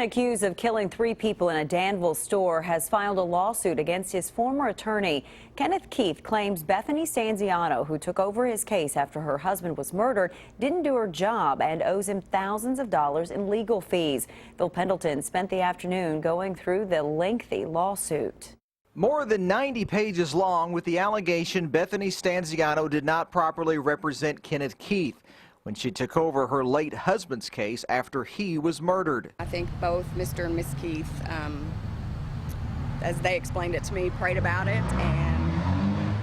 man accused of killing 3 people in a Danville store has filed a lawsuit against his former attorney. Kenneth Keith claims Bethany Stanziano, who took over his case after her husband was murdered, didn't do her job and owes him thousands of dollars in legal fees. Phil Pendleton spent the afternoon going through the lengthy lawsuit. More than 90 pages long, with the allegation Bethany Stanziano did not properly represent Kenneth Keith when she took over her late husband's case after he was murdered. I think both Mr. and Miss Keith, as they explained it to me, prayed about it, and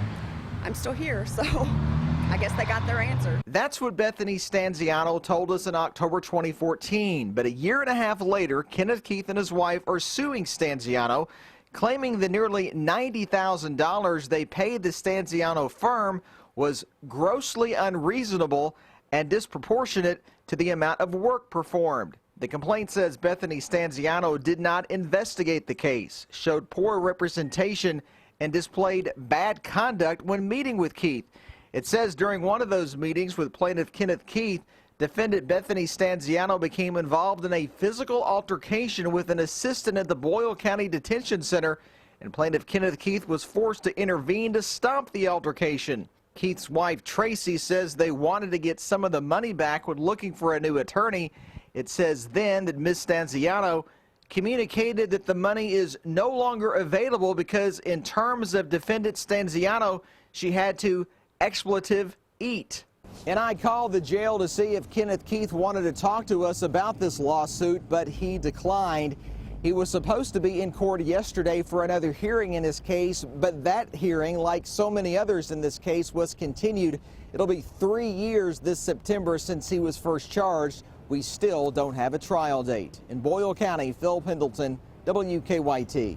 I'm still here, so I guess they got their answer. That's what Bethany Stanziano told us in October 2014, but a year and a half later, Kenneth Keith and his wife are suing Stanziano, claiming the nearly $90,000 they paid the Stanziano firm was grossly unreasonable and disproportionate to the amount of work performed. The complaint says Bethany Stanziano did not investigate the case, showed poor representation, and displayed bad conduct when meeting with Keith. It says during one of those meetings with plaintiff Kenneth Keith, defendant Bethany Stanziano became involved in a physical altercation with an assistant at the Boyle County Detention Center, and plaintiff Kenneth Keith was forced to intervene to stop the altercation. Keith's wife, Tracy, says they wanted to get some of the money back when looking for a new attorney. It says then that Ms. Stanziano communicated that the money is no longer available because in terms of defendant Stanziano, she had to expletive eat. And I called the jail to see if Kenneth Keith wanted to talk to us about this lawsuit, but he declined. He was supposed to be in court yesterday for another hearing in his case, but that hearing, like so many others in this case, was continued. It'll be 3 years this September since he was first charged. We still don't have a trial date. In Boyle County, Phil Pendleton, WKYT.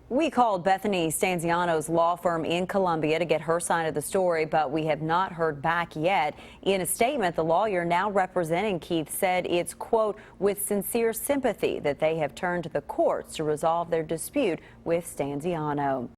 We called Bethany Stanziano's law firm in Columbia to get her side of the story, but we have not heard back yet. In a statement, the lawyer now representing Keith said it's, quote, with sincere sympathy that they have turned to the courts to resolve their dispute with Stanziano.